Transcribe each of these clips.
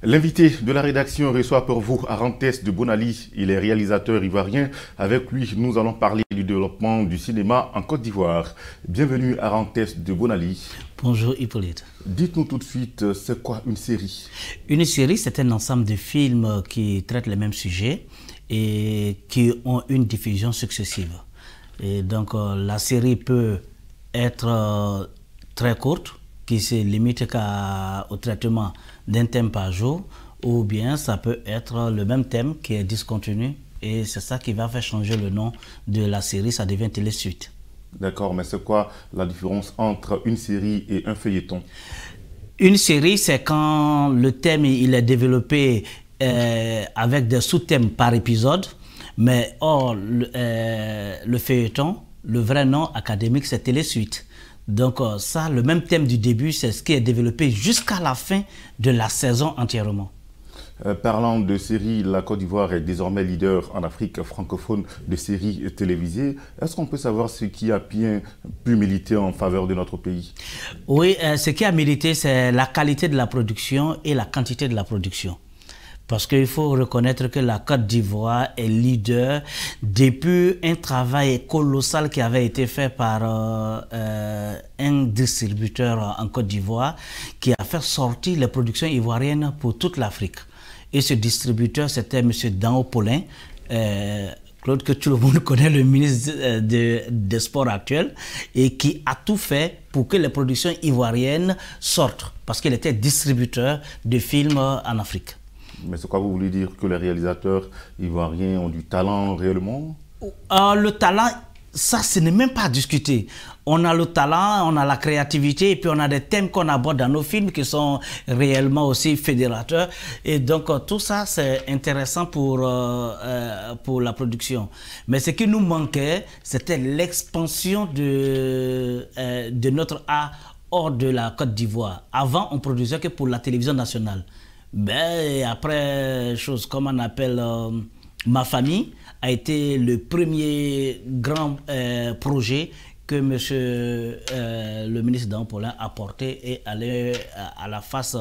L'invité de la rédaction reçoit pour vous Arantès de Bonali. Il est réalisateur ivoirien. Avec lui, nous allons parler du développement du cinéma en Côte d'Ivoire. Bienvenue Arantès de Bonali. Bonjour Hippolyte. Dites-nous tout de suite, c'est quoi une série? Une série, c'est un ensemble de films qui traitent les mêmes sujets et qui ont une diffusion successive. Et donc la série peut être très courte, qui se limite au traitement d'un thème par jour, ou bien ça peut être le même thème qui est discontinu, et c'est ça qui va faire changer le nom de la série, ça devient télésuite. D'accord, mais c'est quoi la différence entre une série et un feuilleton? Une série, c'est quand le thème il est développé avec des sous-thèmes par épisode, mais or le feuilleton, le vrai nom académique, c'est télésuite. Donc ça, le même thème du début, c'est ce qui est développé jusqu'à la fin de la saison entièrement. Parlant de séries, la Côte d'Ivoire est désormais leader en Afrique francophone de séries télévisées. Est-ce qu'on peut savoir ce qui a bien pu militer en faveur de notre pays? Oui, ce qui a milité, c'est la qualité de la production et la quantité de la production. Parce qu'il faut reconnaître que la Côte d'Ivoire est leader depuis un travail colossal qui avait été fait par un distributeur en Côte d'Ivoire qui a fait sortir les productions ivoiriennes pour toute l'Afrique. Et ce distributeur, c'était M. Dao Paulin, Claude, que tout le monde connaît, le ministre des Sports actuel, et qui a tout fait pour que les productions ivoiriennes sortent, parce qu'il était distributeur de films en Afrique. Mais c'est quoi vous voulez dire? Que les réalisateurs ivoiriens ont du talent réellement? Le talent, ça, ce n'est même pas à discuter. On a le talent, on a la créativité, et puis on a des thèmes qu'on aborde dans nos films qui sont réellement aussi fédérateurs. Et donc, tout ça, c'est intéressant pour la production. Mais ce qui nous manquait, c'était l'expansion de notre art hors de la Côte d'Ivoire. Avant, on produisait que pour la télévision nationale. Ben, après, chose comme on appelle Ma Famille, a été le premier grand projet que le ministre Dao Paulin a porté et allé à la face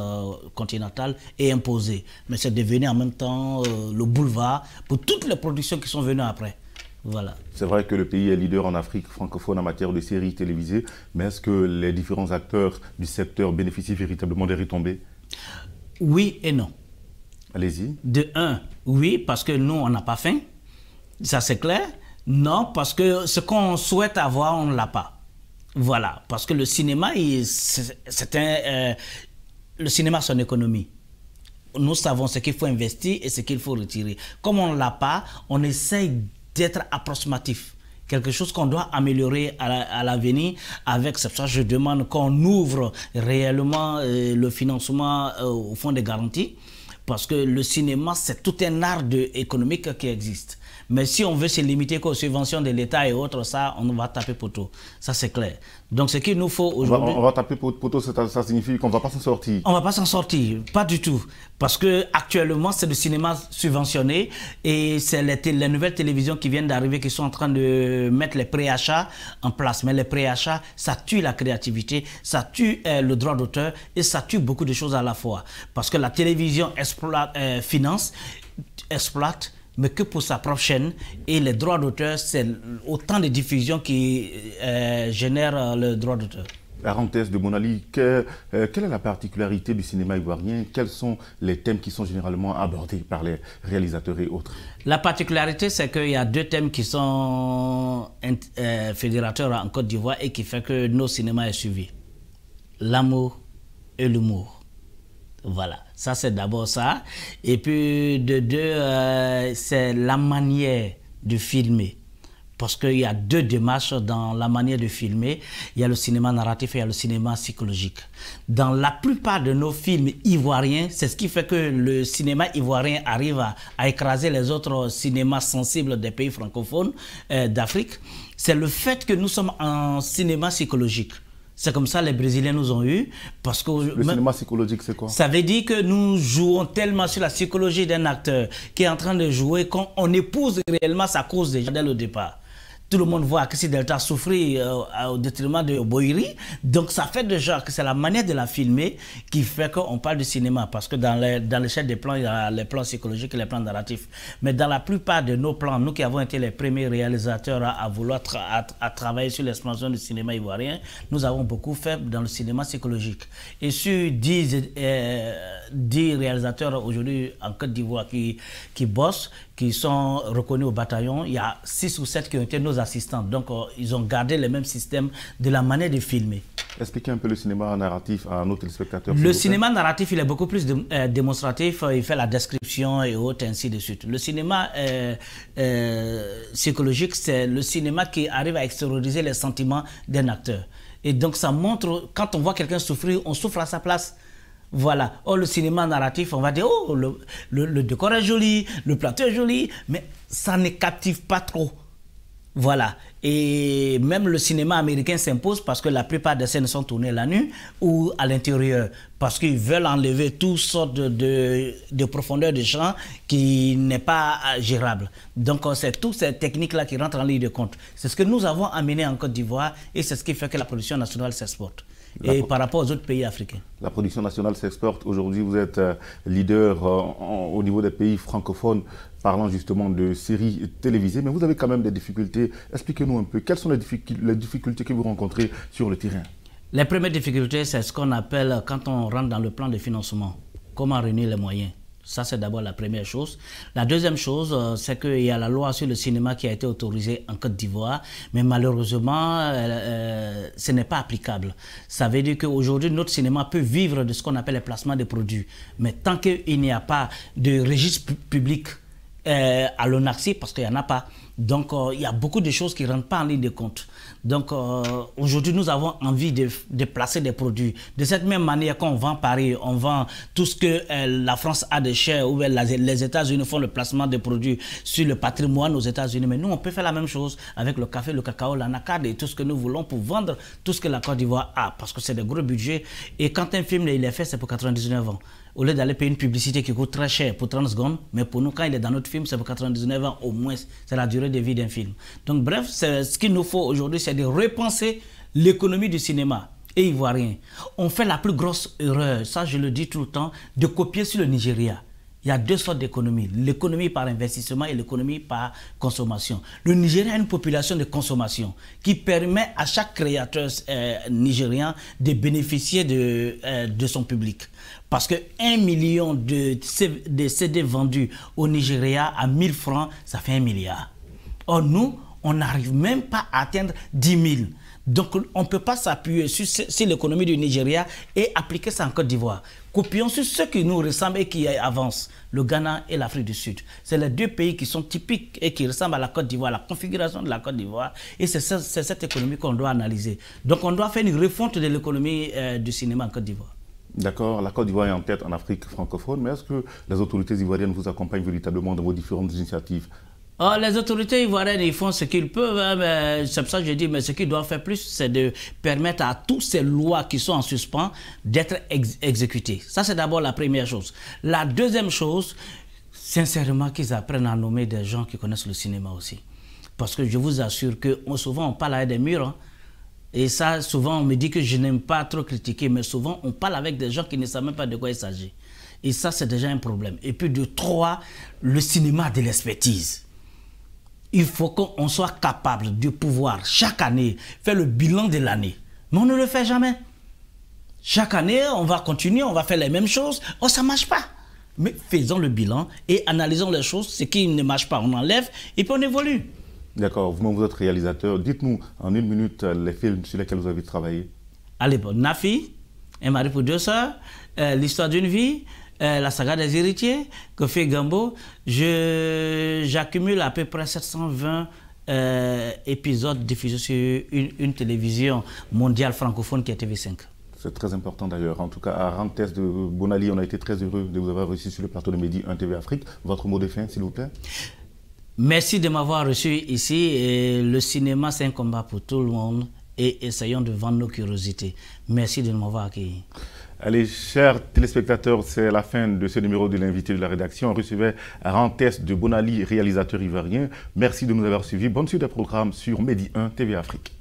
continentale et imposé. Mais c'est devenu en même temps le boulevard pour toutes les productions qui sont venues après. Voilà. C'est vrai que le pays est leader en Afrique francophone en matière de séries télévisées, mais est-ce que les différents acteurs du secteur bénéficient véritablement des retombées? Oui et non. Allez-y. De un, oui, parce que nous, on n'a pas faim. Ça, c'est clair. Non, parce que ce qu'on souhaite avoir, on ne l'a pas. Voilà. Parce que le cinéma, le cinéma, c'est une économie. Nous savons ce qu'il faut investir et ce qu'il faut retirer. Comme on ne l'a pas, on essaye d'être approximatif. Quelque chose qu'on doit améliorer à l'avenir. Avec ça, je demande qu'on ouvre réellement le financement au fonds de garantie. Parce que le cinéma, c'est tout un art économique qui existe. Mais si on veut se limiter qu'aux subventions de l'État et autres, ça, on va taper poteau. Ça, c'est clair. Donc, ce qu'il nous faut aujourd'hui... On va taper poteau, ça signifie qu'on ne va pas s'en sortir? On ne va pas s'en sortir, pas du tout. Parce qu'actuellement, c'est le cinéma subventionné et c'est les nouvelles télévisions qui viennent d'arriver qui sont en train de mettre les préachats en place. Mais les préachats, ça tue la créativité, ça tue le droit d'auteur et ça tue beaucoup de choses à la fois. Parce que la télévision finance, exploite, mais que pour sa propre chaîne. Et les droits d'auteur, c'est autant de diffusions qui génèrent le droit d'auteur. Arantès de Bonali, quelle est la particularité du cinéma ivoirien? Quels sont les thèmes qui sont généralement abordés par les réalisateurs et autres? La particularité, c'est qu'il y a deux thèmes qui sont fédérateurs en Côte d'Ivoire et qui fait que nos cinémas est suivi. L'amour et l'humour. Voilà, ça c'est d'abord ça. Et puis de deux, c'est la manière de filmer. Parce qu'il y a deux démarches dans la manière de filmer. Il y a le cinéma narratif et il y a le cinéma psychologique. Dans la plupart de nos films ivoiriens, c'est ce qui fait que le cinéma ivoirien arrive à écraser les autres cinémas sensibles des pays francophones d'Afrique. C'est le fait que nous sommes en cinéma psychologique. C'est comme ça les Brésiliens nous ont eu. Parce que le cinéma psychologique, c'est quoi? Ça veut dire que nous jouons tellement sur la psychologie d'un acteur qui est en train de jouer qu'on épouse réellement sa cause déjà dès le départ. tout le monde voit Akissi Delta souffrir au détriment de Boiri. Donc ça fait déjà que c'est la manière de la filmer qui fait qu'on parle du cinéma. Parce que dans l'échelle des plans, il y a les plans psychologiques et les plans narratifs. Mais dans la plupart de nos plans, nous qui avons été les premiers réalisateurs à vouloir travailler sur l'expansion du cinéma ivoirien, nous avons beaucoup fait dans le cinéma psychologique. Et sur 10 réalisateurs aujourd'hui en Côte d'Ivoire qui bossent, qui sont reconnus au bataillon, il y a 6 ou 7 qui ont été nos assistants. Donc, ils ont gardé le même système de la manière de filmer. Expliquez un peu le cinéma narratif à nos téléspectateurs. Le cinéma narratif, il est beaucoup plus démonstratif. Il fait la description et autres, ainsi de suite. Le cinéma psychologique, c'est le cinéma qui arrive à extérioriser les sentiments d'un acteur. Et donc, ça montre, quand on voit quelqu'un souffrir, on souffre à sa place. Voilà. Or, le cinéma narratif, on va dire, oh, le décor est joli, le plateau est joli, mais ça ne captive pas trop. Voilà. Et même le cinéma américain s'impose parce que la plupart des scènes sont tournées la nuit ou à l'intérieur. Parce qu'ils veulent enlever toutes sortes de profondeur de champ qui n'est pas gérable. Donc, c'est toutes ces techniques-là qui rentrent en ligne de compte. C'est ce que nous avons amené en Côte d'Ivoire et c'est ce qui fait que la production nationale s'exporte. Et par rapport aux autres pays africains. La production nationale s'exporte. Aujourd'hui, vous êtes leader au niveau des pays francophones, parlant justement de séries télévisées, mais vous avez quand même des difficultés. Expliquez-nous un peu, quelles sont les difficultés que vous rencontrez sur le terrain? Les premières difficultés, c'est ce qu'on appelle, quand on rentre dans le plan de financement, comment réunir les moyens. Ça, c'est d'abord la première chose. La deuxième chose, c'est qu'il y a la loi sur le cinéma qui a été autorisée en Côte d'Ivoire, mais malheureusement, ce n'est pas applicable. Ça veut dire qu'aujourd'hui, notre cinéma peut vivre de ce qu'on appelle les placements de produits. Mais tant qu'il n'y a pas de registre public à l'ONACSI, parce qu'il n'y en a pas, donc il y a beaucoup de choses qui ne rentrent pas en ligne de compte. Donc aujourd'hui, nous avons envie de placer des produits. De cette même manière qu'on vend Paris, on vend tout ce que la France a de cher, ou les États-Unis font le placement de produits sur le patrimoine aux États-Unis. Mais nous, on peut faire la même chose avec le café, le cacao, l'anacarde et tout ce que nous voulons pour vendre tout ce que la Côte d'Ivoire a. Parce que c'est des gros budgets. Et quand un film il est fait, c'est pour 99 ans. Au lieu d'aller payer une publicité qui coûte très cher pour 30 secondes, mais pour nous, quand il est dans notre film, c'est pour 99 ans au moins. C'est la durée de vie d'un film. Donc bref, ce qu'il nous faut aujourd'hui, c'est de repenser l'économie du cinéma et ivoirien. On fait la plus grosse erreur, ça je le dis tout le temps, de copier sur le Nigeria. Il y a deux sortes d'économies, l'économie par investissement et l'économie par consommation. Le Nigeria a une population de consommation qui permet à chaque créateur nigérian de bénéficier de son public. Parce que 1 million de CD vendus au Nigeria à 1000 francs, ça fait 1 milliard. Or nous, on n'arrive même pas à atteindre 10 000. Donc on ne peut pas s'appuyer sur l'économie du Nigeria et appliquer ça en Côte d'Ivoire. Copions sur ceux qui nous ressemblent et qui avancent, le Ghana et l'Afrique du Sud. C'est les deux pays qui sont typiques et qui ressemblent à la Côte d'Ivoire, la configuration de la Côte d'Ivoire. Et c'est cette économie qu'on doit analyser. Donc on doit faire une refonte de l'économie du cinéma en Côte d'Ivoire. D'accord, la Côte d'Ivoire est en tête en Afrique francophone, mais est-ce que les autorités ivoiriennes vous accompagnent véritablement dans vos différentes initiatives? Oh, les autorités ivoiriennes, ils font ce qu'ils peuvent, hein, c'est pour ça que je dis, mais ce qu'ils doivent faire plus, c'est de permettre à toutes ces lois qui sont en suspens d'être exécutées. Ça, c'est d'abord la première chose. La deuxième chose, sincèrement, qu'ils apprennent à nommer des gens qui connaissent le cinéma aussi. Parce que je vous assure que souvent, on parle avec des murs, hein. Et ça, souvent, on me dit que je n'aime pas trop critiquer, mais souvent, on parle avec des gens qui ne savent même pas de quoi il s'agit. Et ça, c'est déjà un problème. Et puis, de trois, le cinéma a de l'expertise. Il faut qu'on soit capable de pouvoir, chaque année, faire le bilan de l'année. Mais on ne le fait jamais. Chaque année, on va continuer, on va faire les mêmes choses. Oh, ça ne marche pas. Mais faisons le bilan et analysons les choses. Ce qui ne marche pas, on enlève et puis on évolue. D'accord, vous-même vous êtes réalisateur. Dites-nous en 1 minute les films sur lesquels vous avez travaillé. Allez, bon, Nafi, Un mari pour 2 sœurs, L'histoire d'une vie, La saga des héritiers, Kofi Gambo. J'accumule à peu près 720 épisodes diffusés sur une télévision mondiale francophone qui est TV5. C'est très important d'ailleurs. En tout cas, à Arantes de Bonali, on a été très heureux de vous avoir reçu sur le plateau de Midi 1 TV Afrique. Votre mot de fin, s'il vous plaît? Merci de m'avoir reçu ici. Et le cinéma, c'est un combat pour tout le monde. et essayons de vendre nos curiosités. Merci de m'avoir accueilli. Allez, chers téléspectateurs, c'est la fin de ce numéro de l'invité de la rédaction. On recevait Rantes de Bonali, réalisateur ivoirien. Merci de nous avoir suivis. Bonne suite des programmes sur Medi 1 TV Afrique.